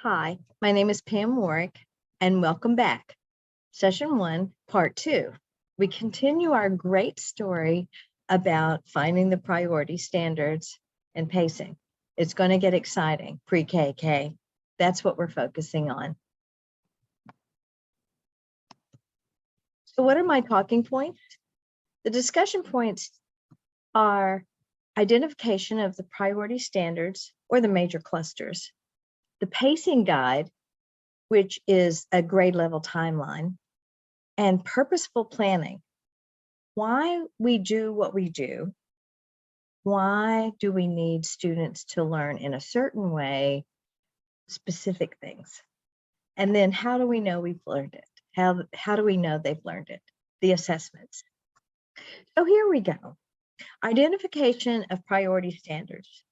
Hi, my name is Pam Warwick, and welcome back. Session 1, Part 2. We continue our great story about finding the priority standards and pacing. It's going to get exciting, pre-KK. That's what we're focusing on. So what are my talking points? The discussion points are identification of the priority standards or the major clusters, the pacing guide, which is a grade level timeline, and purposeful planning. Why we do what we do. Why do we need students to learn in a certain way, specific things? And then how do we know we've learned it? How do we know they've learned it? The assessments. So here we go. Identification of priority standards.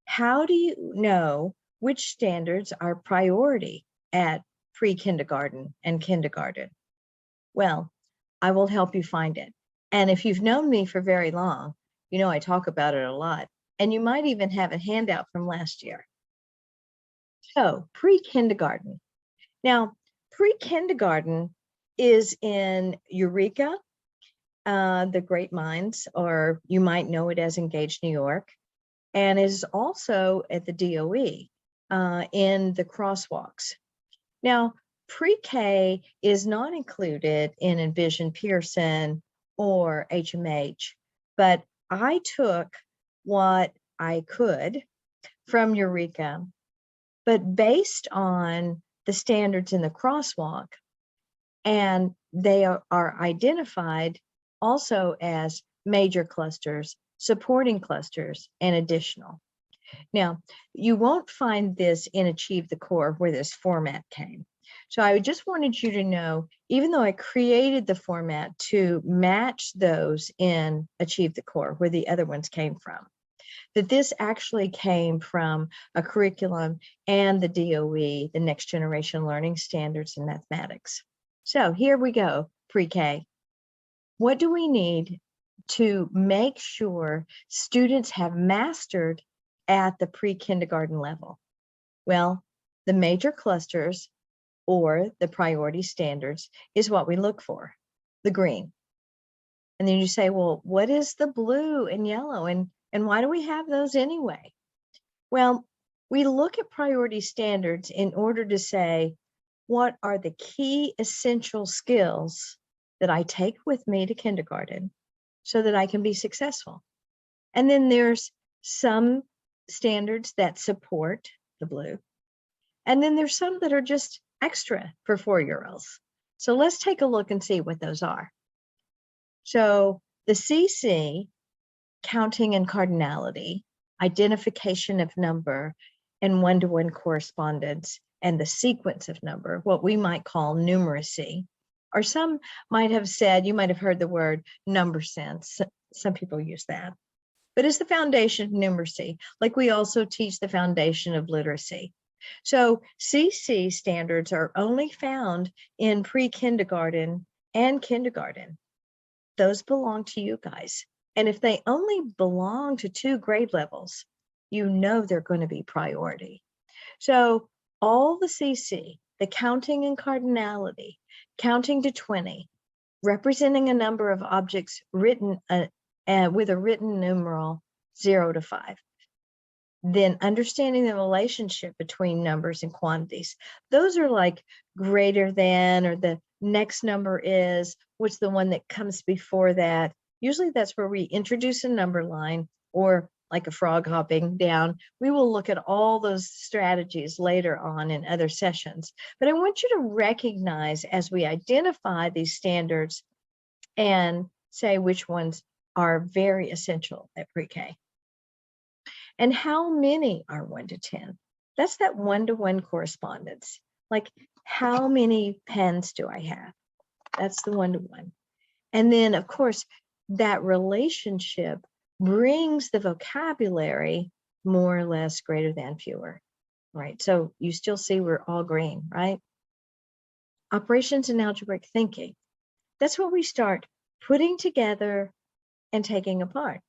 How do you know which standards are priority at pre-kindergarten and kindergarten? Well, I will help you find it. And if you've known me for very long, you know I talk about it a lot. And you might even have a handout from last year. So pre-kindergarten. Now, pre-kindergarten is in Eureka, the Great Minds, or you might know it as Engage New York, and is also at the DOE in the crosswalks. Now, PreK is not included in Envision Pearson or HMH, but I took what I could from Eureka, but based on the standards in the crosswalk, and they are identified also as major clusters, supporting clusters, and additional. Now, you won't find this in Achieve the Core where this format came. So I just wanted you to know, even though I created the format to match those in Achieve the Core where the other ones came from, that this actually came from a curriculum and the DOE, the Next Generation Learning Standards in Mathematics. So here we go, pre-K. What do we need to make sure students have mastered at the pre-kindergarten level? Well, the major clusters or the priority standards is what we look for, the green. And then you say, well, what is the blue and yellow, and why do we have those anyway? Well, we look at priority standards in order to say, what are the key essential skills that I take with me to kindergarten so that I can be successful? And then there's some standards that support the blue. And then there's some that are just extra for 4-year-olds. So let's take a look and see what those are. So the CC, counting and cardinality, identification of number, and one-to-one correspondence, and the sequence of number, what we might call numeracy, or some might have said, you might have heard the word number sense. Some people use that. But it's the foundation of numeracy, like we also teach the foundation of literacy. So CC standards are only found in pre-kindergarten and kindergarten. Those belong to you guys. And if they only belong to 2 grade levels, you know they're going to be priority. So all the CC, the counting and cardinality, counting to 20, representing a number of objects written with a written numeral 0 to 5. Then understanding the relationship between numbers and quantities. Those are like greater than, or the next number is, what's the one that comes before that? Usually that's where we introduce a number line, or like a frog hopping down. We will look at all those strategies later on in other sessions. But I want you to recognize as we identify these standards and say which ones are very essential at pre-K. And how many are 1 to 10? That's that one-to-one correspondence. Like, how many pens do I have? That's the one-to-one. And then, of course, that relationship brings the vocabulary more or less greater than fewer, right? So you still see we're all green, right? Operations and algebraic thinking. That's what we start putting together and taking apart.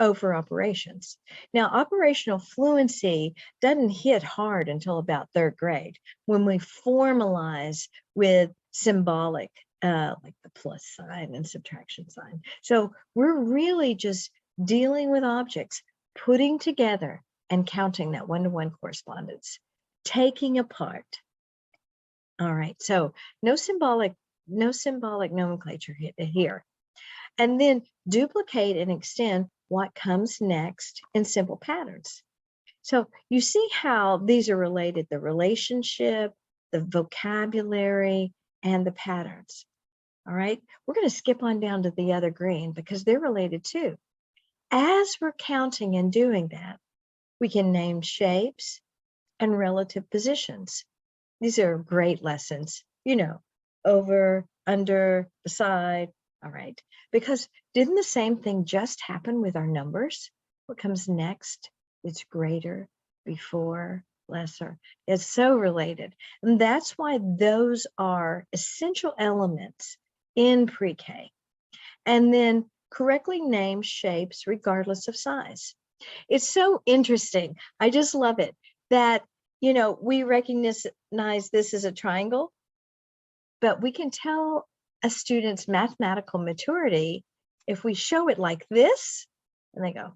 over operations. Now, operational fluency doesn't hit hard until about third grade when we formalize with symbolic, like the plus sign and subtraction sign. So we're really just dealing with objects, putting together and counting that one-to-one correspondence, taking apart. All right, so no symbolic nomenclature here. And then duplicate and extend what comes next in simple patterns. So you see how these are related, the relationship, the vocabulary, and the patterns. All right, we're going to skip on down to the other green because they're related too. As we're counting and doing that, we can name shapes and relative positions. These are great lessons, you know, over, under, beside. All right, because didn't the same thing just happen with our numbers? What comes next? It's greater, before, lesser. It's so related. And that's why those are essential elements in pre-K. And then correctly name shapes regardless of size. It's so interesting. I just love it that, you know, we recognize this as a triangle, but we can tell a student's mathematical maturity if we show it like this, and they go,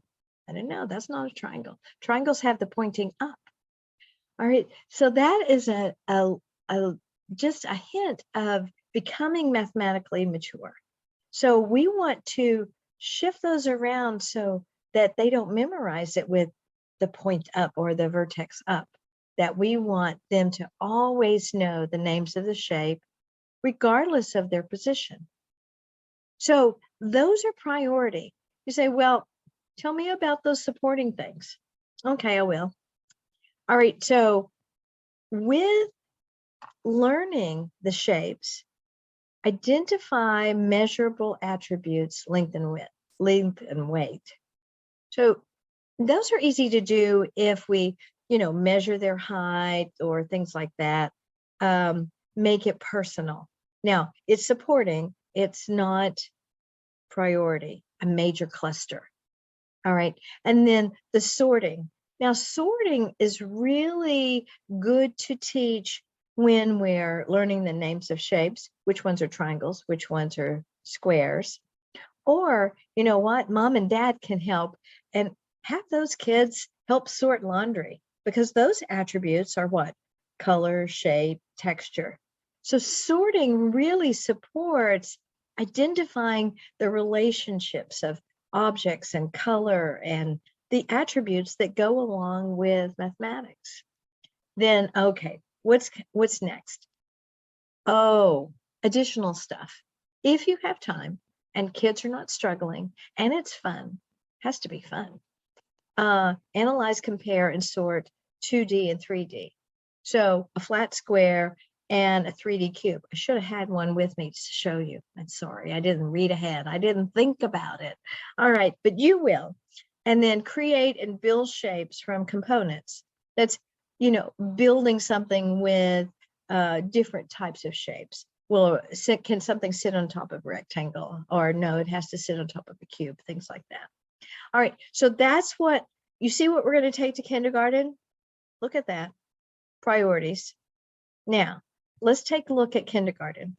I don't know, that's not a triangle. Triangles have the pointing up. All right, so that is just a hint of becoming mathematically mature. So we want to shift those around so that they don't memorize it with the point up or the vertex up, that we want them to always know the names of the shape regardless of their position. So those are priority. You say, well, tell me about those supporting things. Okay, I will. All right, so with learning the shapes, identify measurable attributes, length and weight. So those are easy to do if we, you know, measure their height or things like that. Make it personal. Now, it's supporting, it's not priority, a major cluster. All right, and then the sorting. Now, sorting is really good to teach when we're learning the names of shapes, which ones are triangles, which ones are squares. Or, you know what, mom and dad can help and have those kids help sort laundry, because those attributes are what? Color, shape, texture. So sorting really supports identifying the relationships of objects and color and the attributes that go along with mathematics. Then, okay, what's next? Oh, additional stuff. If you have time and kids are not struggling and it's fun, has to be fun. Analyze, compare, and sort 2D and 3D. So a flat square and a 3D cube. I should have had one with me to show you. I'm sorry, I didn't read ahead. I didn't think about it. All right, but you will. And then create and build shapes from components. That's, you know, building something with different types of shapes. Well, can something sit on top of a rectangle? Or no, it has to sit on top of a cube, things like that. All right, so that's what, you see what we're going to take to kindergarten? Look at that, priorities. Now, let's take a look at kindergarten.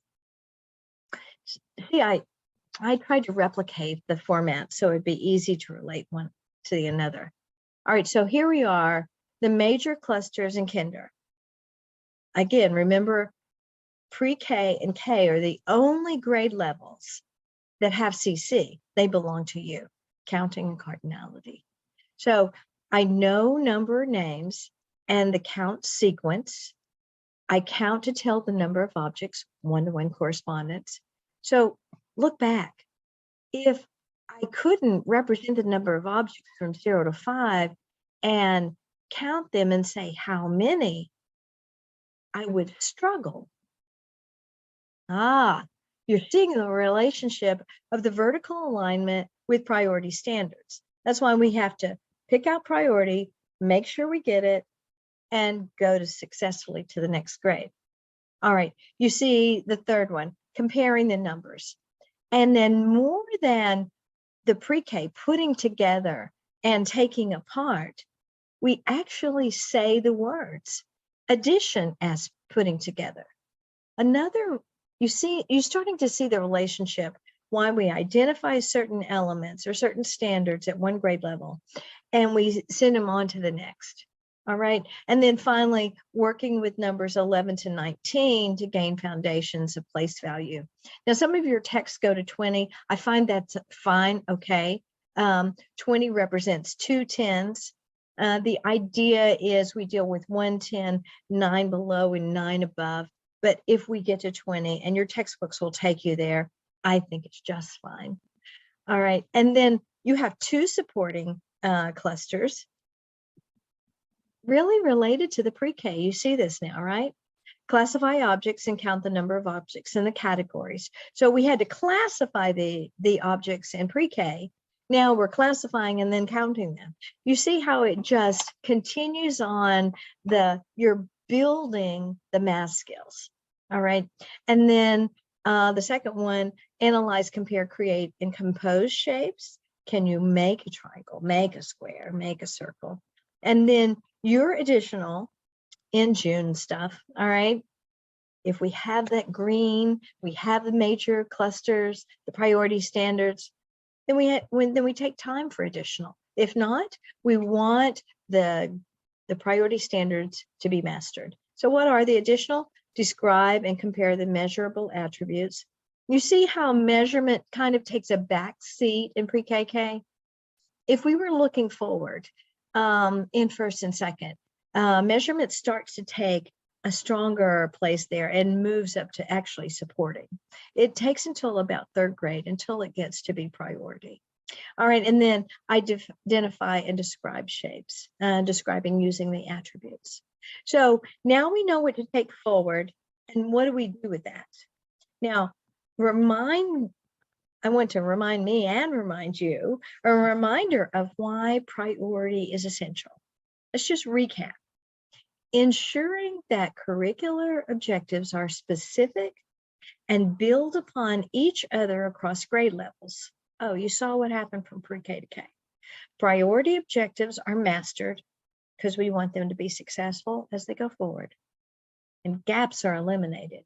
See, I tried to replicate the format so it'd be easy to relate one to the another. All right, so here we are, the major clusters in kinder. Again, remember, pre-K and K are the only grade levels that have CC. They belong to you, counting and cardinality. So I know number names and the count sequence. I count to tell the number of objects, one-to-one correspondence. So look back. If I couldn't represent the number of objects from 0 to 5 and count them and say how many, I would struggle. You're seeing the relationship of the vertical alignment with priority standards. That's why we have to pick out priority, make sure we get it, and go to successfully to the next grade. All right, you see the third one, comparing the numbers. And then more than the PreK, putting together and taking apart, we actually say the words addition as putting together. Another, you're starting to see the relationship, why we identify certain elements or certain standards at one grade level and we send them on to the next. All right. And then finally, working with numbers 11 to 19 to gain foundations of place value. Now, some of your texts go to 20. I find that's fine. Okay. 20 represents 2 10s. The idea is we deal with 1 10, 9 below and 9 above. But if we get to 20, and your textbooks will take you there, I think it's just fine. All right. And then you have 2 supporting clusters really related to the PreK. You see this now, right? Classify objects and count the number of objects in the categories. So we had to classify the objects in PreK. Now we're classifying and then counting them. You see how it just continues on, you're building the math skills. All right. And then the second one, analyze, compare, create, and compose shapes. Can you make a triangle, make a square, make a circle? And then your additional in June stuff. All right. If we have that green, we have the major clusters, the priority standards, then we take time for additional. If not, we want the priority standards to be mastered. So what are the additional? Describe and compare the measurable attributes. You see how measurement kind of takes a back seat in pre-KK? If we were looking forward in first and second, measurement starts to take a stronger place there and moves up to actually supporting. It takes until about 3rd grade until it gets to be priority. All right, and then identify and describe shapes, describing using the attributes. So now we know what to take forward, and what do we do with that? Now, I want to remind me and remind you a reminder of why priority is essential. Let's just recap. Ensuring that curricular objectives are specific and build upon each other across grade levels. Oh, you saw what happened from pre-K to K. Priority objectives are mastered because we want them to be successful as they go forward. And gaps are eliminated.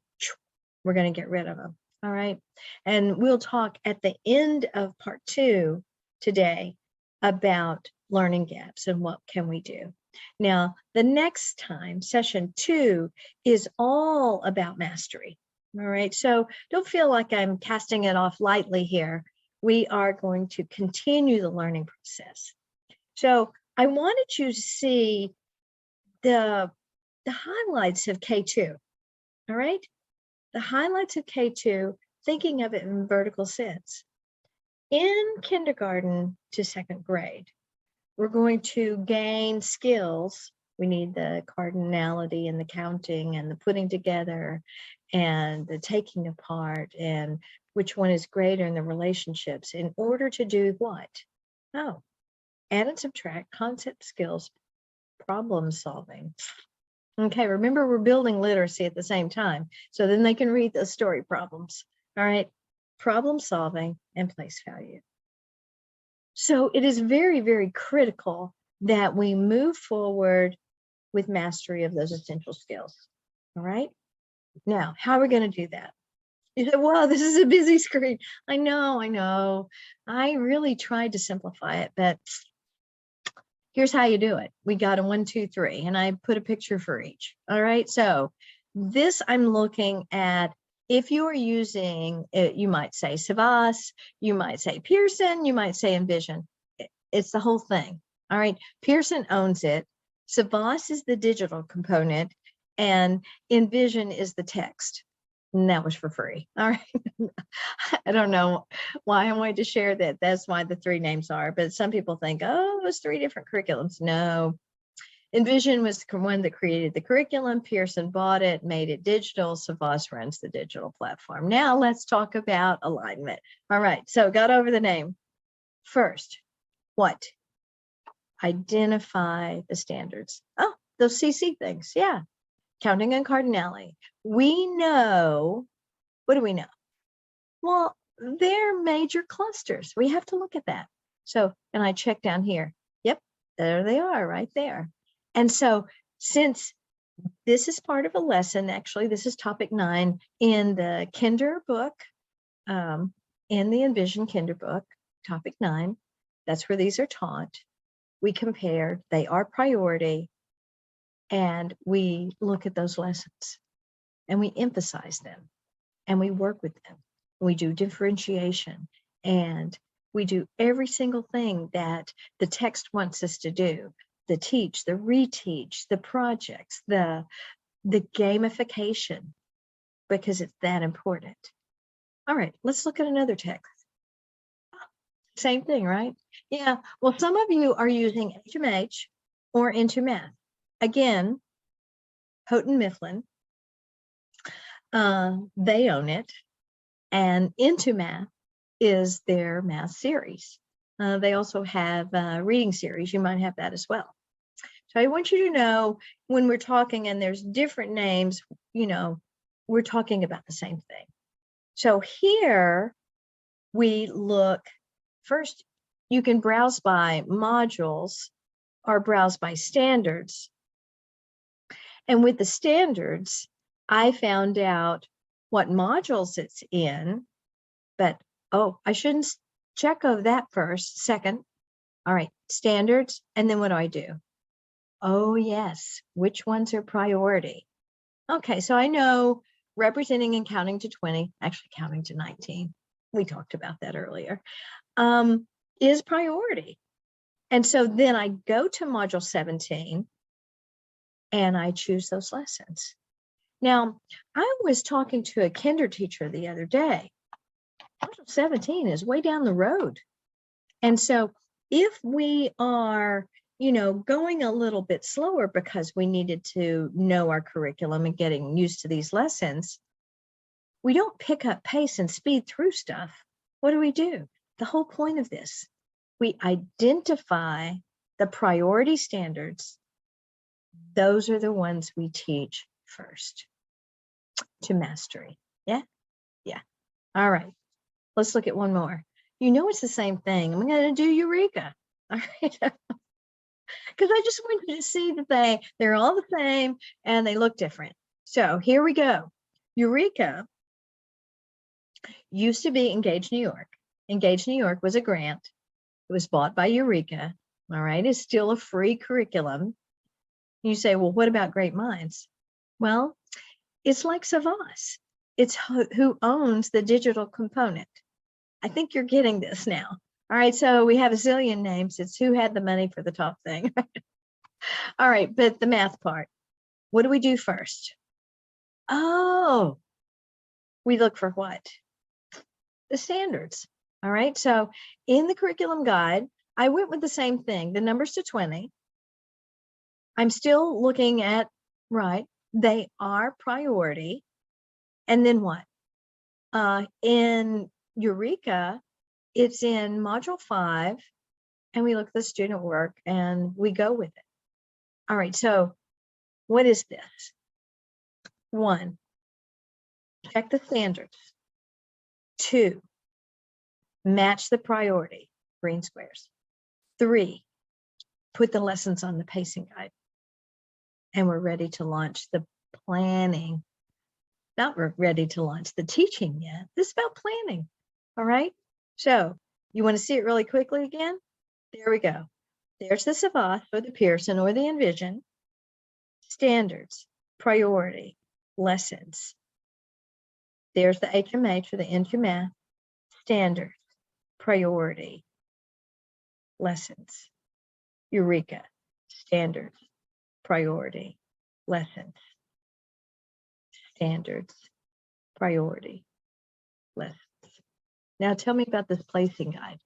We're going to get rid of them. All right. And we'll talk at the end of part 2 today about learning gaps and what can we do. Now, the next time, session 2, is all about mastery. All right. So don't feel like I'm casting it off lightly here. We are going to continue the learning process. So I wanted you to see the highlights of K2. All right. The highlights of K2, thinking of it in vertical sense. In kindergarten to 2nd grade, we're going to gain skills. We need the cardinality and the counting and the putting together and the taking apart and which one is greater in the relationships in order to do what? Oh, add and subtract, concept skills, problem solving. Okay, remember we're building literacy at the same time. So then they can read those story problems. All right, problem solving and place value. So it is very, very critical that we move forward with mastery of those essential skills. All right. Now, how are we going to do that? You said, well, this is a busy screen. I know. I really tried to simplify it, but here's how you do it. We got a 1, 2, 3, and I put a picture for each. All right. So this I'm looking at. If you are using, you might say Savas, you might say Pearson, you might say Envision. It's the whole thing. All right. Pearson owns it. Savas is the digital component, and Envision is the text. And that was for free. All right. I don't know why I wanted to share that. That's why the 3 names are. But some people think, oh, it was 3 different curriculums. No. Envision was the one that created the curriculum. Pearson bought it, made it digital. Savas runs the digital platform. Now let's talk about alignment. All right, so got over the name. First, what? Identify the standards. Oh, those CC things, yeah. Counting and cardinality. We know, what do we know? Well, they're major clusters. We have to look at that. So, and I check down here. Yep, there they are right there. And so since this is part of a lesson, actually, this is topic 9 in the Kinder book, in the Envision Kinder book, topic 9. That's where these are taught. We compare, they are priority, and we look at those lessons and we emphasize them and we work with them. We do differentiation and we do every single thing that the text wants us to do. The teach, the reteach, the projects, the gamification, because it's that important. All right, let's look at another text. Same thing, right? Yeah, well, some of you are using HMH or Into Math. Again, Houghton Mifflin, they own it, and Into Math is their math series. They also have a reading series. You might have that as well. So I want you to know when we're talking and there's different names, you know, we're talking about the same thing. So here we look, first, you can browse by modules or browse by standards. And with the standards, I found out what modules it's in, but, oh, I shouldn't check of that first. Second, all right, standards, and then what do I do? Oh, yes, which ones are priority? Okay, so I know representing and counting to 20, actually counting to 19, we talked about that earlier, is priority. And so then I go to module 17 and I choose those lessons. Now, I was talking to a kinder teacher the other day. Module 17 is way down the road. And so if we are, you know, going a little bit slower because we needed to know our curriculum and getting used to these lessons, we don't pick up pace and speed through stuff. What do? The whole point of this, we identify the priority standards. Those are the ones we teach first to mastery. Yeah. All right. Let's look at one more. You know, it's the same thing. I'm going to do Eureka. All right. Because I just want you to see that they're all the same and they look different. So here we go. Eureka used to be Engage New York. Engage New York was a grant. It was bought by Eureka. All right. It's still a free curriculum. You say, well, what about Great Minds? Well, it's like Savas. It's who owns the digital component. I think you're getting this now. All right, so we have a zillion names. It's who had the money for the top thing. All right, but the math part. What do we do first? Oh, we look for what? The standards. All right, so in the curriculum guide, I went with the same thing, the numbers to 20. I'm still looking at, right, they are priority. And then what? In Eureka, it's in module 5, and we look at the student work and we go with it. All right, so what is this? 1, check the standards. 2, match the priority, green squares. 3, put the lessons on the pacing guide. And we're ready to launch the planning. Not we're ready to launch the teaching yet. This is about planning. All right. So you want to see it really quickly again? There we go. There's the Savas or the Pearson or the Envision. Standards, priority, lessons. There's the HMH or the Into Math. Standards, priority, lessons. Eureka, standards, priority, lessons. Standards, priority, lessons. Now tell me about this placing guide.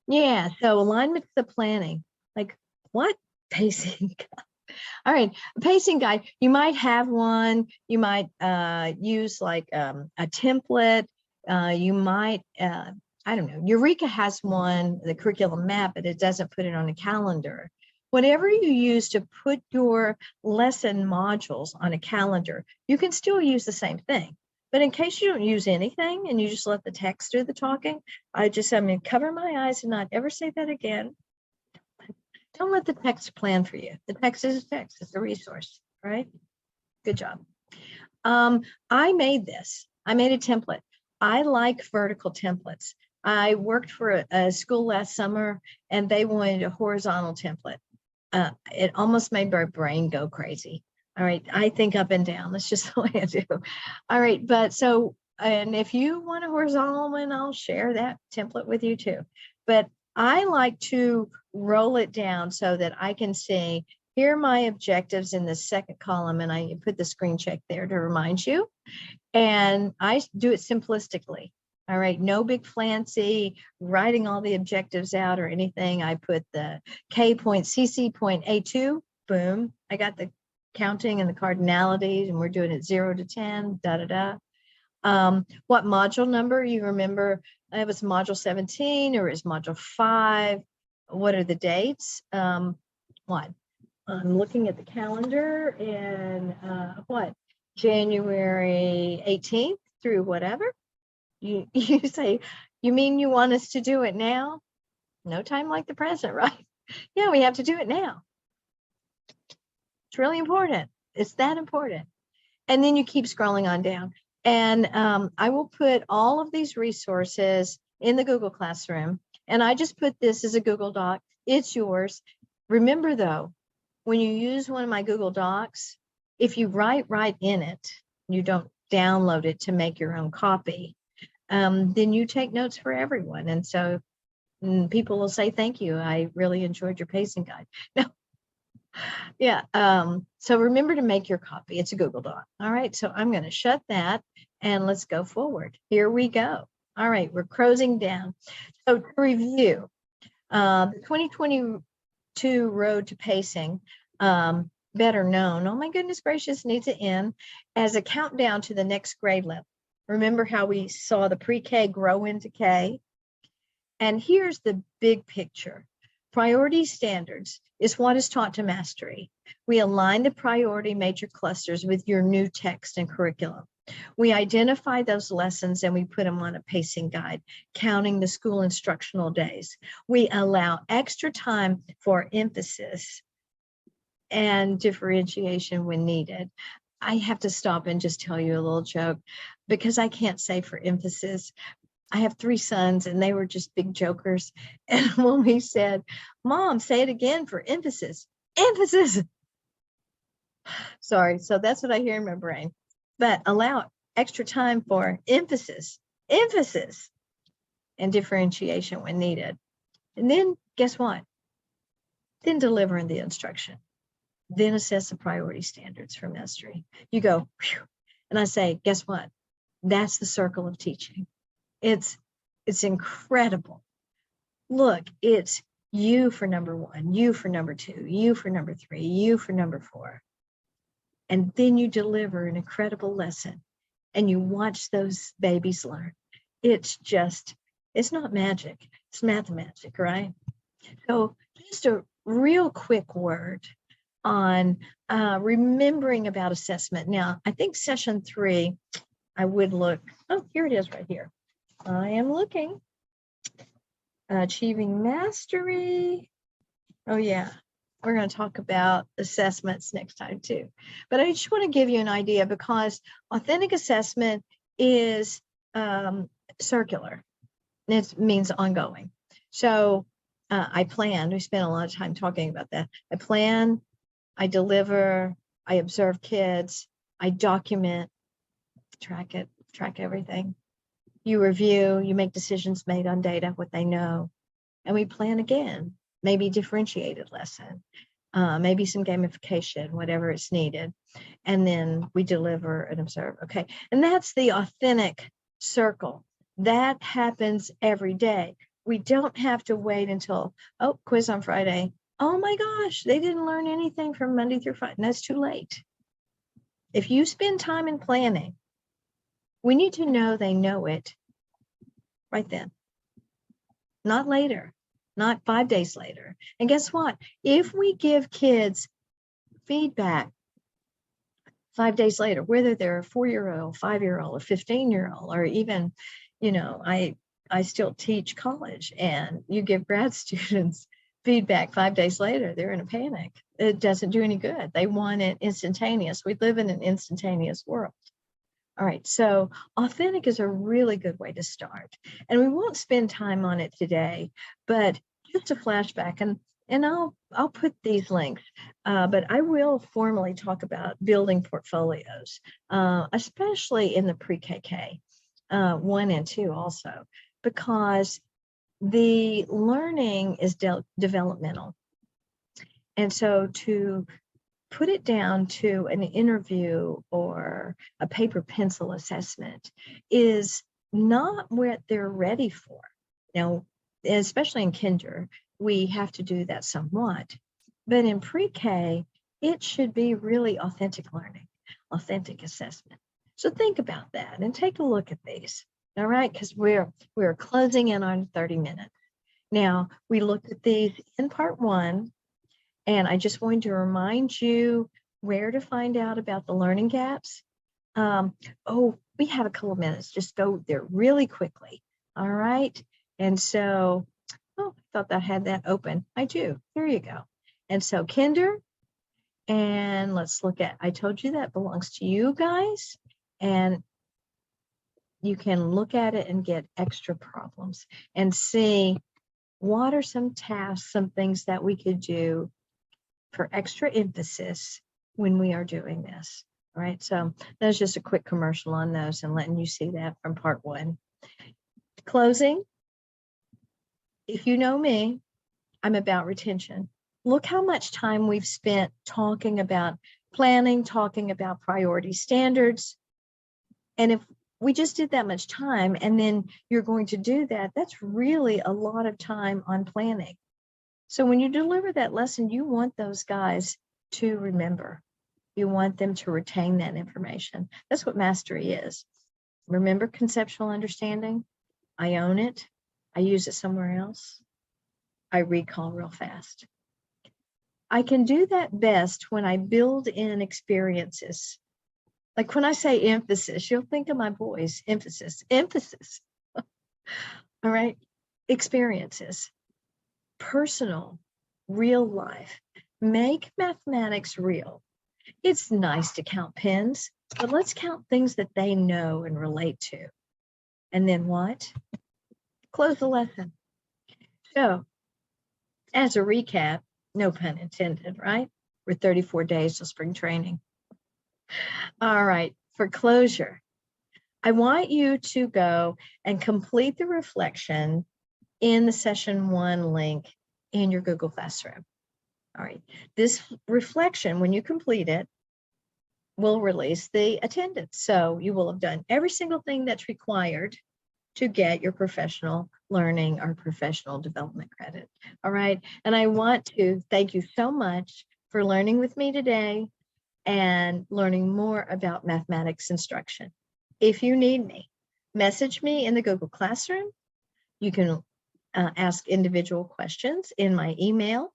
Yeah, so alignment's the planning. Like what? Pacing guide. All right, a pacing guide. You might have one. You might use like a template. You might, I don't know, Eureka has one, the curriculum map, but it doesn't put it on a calendar. Whatever you use to put your lesson modules on a calendar, you can still use the same thing. But in case you don't use anything and you just let the text do the talking, I'm going to cover my eyes and not ever say that again. Don't let the text plan for you. The text is a text. It's a resource, right? Good job. I made this. I made a template. I like vertical templates. I worked for a school last summer and they wanted a horizontal template. It almost made my brain go crazy. All right. I think up and down. That's just the way I do. All right. But so, and if you want a horizontal one, I'll share that template with you too. But I like to roll it down so that I can see, here are my objectives in the second column, and I put the screen check there to remind you. And I do it simplistically. All right, no big fancy writing all the objectives out or anything. I put the K point, CC point, A2, boom. I got the counting and the cardinalities, and we're doing it 0 to 10, what module number? You remember it was module 17 or is module 5? What are the dates? What? I'm looking at the calendar and January 18th through whatever. You say, you mean you want us to do it now? No time like the present, right? Yeah, we have to do it now. It's really important. It's that important. And then you keep scrolling on down. And I will put all of these resources in the Google Classroom. And I just put this as a Google Doc. It's yours. Remember though, when you use one of my Google Docs, if you write right in it, you don't download it to make your own copy, then you take notes for everyone. And so people will say, thank you. I really enjoyed your pacing guide. No. Yeah. So remember to make your copy. It's a Google Doc. All right. So I'm going to shut that and let's go forward. Here we go. All right. We're closing down. So to review, the 2022 Road to Pacing, better known, oh my goodness gracious, needs to end as a countdown to the next grade level. Remember how we saw the pre-K grow into K? And here's the big picture. Priority standards is what is taught to mastery. We align the priority major clusters with your new text and curriculum. We identify those lessons and we put them on a pacing guide, counting the school instructional days. We allow extra time for emphasis and differentiation when needed. I have to stop and just tell you a little joke because I can't say for emphasis. I have 3 sons and they were just big jokers. And when we said, Mom, say it again for emphasis, emphasis. Sorry. So that's what I hear in my brain. But allow extra time for emphasis, emphasis, and differentiation when needed. And then guess what? Then delivering the instruction. Then assess the priority standards for mastery. You go, whew, and I say, guess what? That's the circle of teaching. It's incredible. Look, it's you for number 1, you for number 2, you for number 3, you for number 4. And then you deliver an incredible lesson and you watch those babies learn. It's not magic. It's math magic, right? So just a real quick word on remembering about assessment. Now, I think session 3, I would look, oh, here it is right here. I am looking. Achieving mastery. Oh yeah, we're going to talk about assessments next time too. But I just want to give you an idea because authentic assessment is circular. It means ongoing. So I plan, we spent a lot of time talking about that. I plan, I deliver, I observe kids, I document, track everything. You review, you make decisions made on data, what they know, and we plan again, maybe differentiated lesson, maybe some gamification, whatever is needed. And then we deliver and observe. Okay. And that's the authentic circle. That happens every day. We don't have to wait until, oh, quiz on Friday. Oh my gosh, they didn't learn anything from Monday through Friday. And that's too late. If you spend time in planning, we need to know they know it right then, not later, not 5 days later. And guess what? If we give kids feedback 5 days later, whether they're a 4-year-old, 5-year-old, or 15-year-old, or even, I still teach college, and you give grad students feedback 5 days later, they're in a panic. It doesn't do any good. They want it instantaneous. We live in an instantaneous world. All right, so authentic is a really good way to start. And we won't spend time on it today, but just a flashback, and I'll put these links, but I will formally talk about building portfolios, especially in the pre-KK 1 and 2 also, because the learning is developmental. And so to put it down to an interview or a paper pencil assessment is not what they're ready for. Now, especially in kinder, we have to do that somewhat. But in pre-K, it should be really authentic learning, authentic assessment. So think about that and take a look at these. All right, because we're closing in on 30 minutes. Now, we looked at these in part 1, and I just wanted to remind you where to find out about the learning gaps. We have a couple of minutes. Just go there really quickly. All right, and so, I thought I had that open. I do. Here you go. And so kinder, and let's look at, I told you that belongs to you guys, and you can look at it and get extra problems and see what are some tasks, some things that we could do for extra emphasis when we are doing this. All right, so that's just a quick commercial on those and letting you see that from part 1. Closing, if you know me, I'm about retention. Look how much time we've spent talking about planning, talking about priority standards. And if we just did that much time and then you're going to do that, that's really a lot of time on planning. So when you deliver that lesson, you want those guys to remember. You want them to retain that information. That's what mastery is. Remember conceptual understanding? I own it. I use it somewhere else. I recall real fast. I can do that best when I build in experiences. Like when I say emphasis, you'll think of my boys, emphasis. All right, experiences, personal, real life. Make mathematics real. It's nice to count pens, but let's count things that they know and relate to. And then what? Close the lesson. So, as a recap, no pun intended, right? We're 34 days till spring training. All right, for closure, I want you to go and complete the reflection in the session 1 link in your Google Classroom. All right, this reflection, when you complete it, will release the attendance. So you will have done every single thing that's required to get your professional learning or professional development credit. All right, and I want to thank you so much for learning with me today and learning more about mathematics instruction. If you need me, message me in the Google Classroom. You can ask individual questions in my email,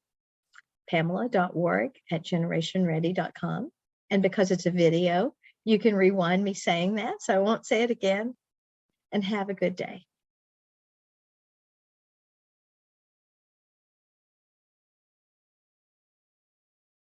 pamela.warwick@generationready.com. And because it's a video, you can rewind me saying that, so I won't say it again. And have a good day.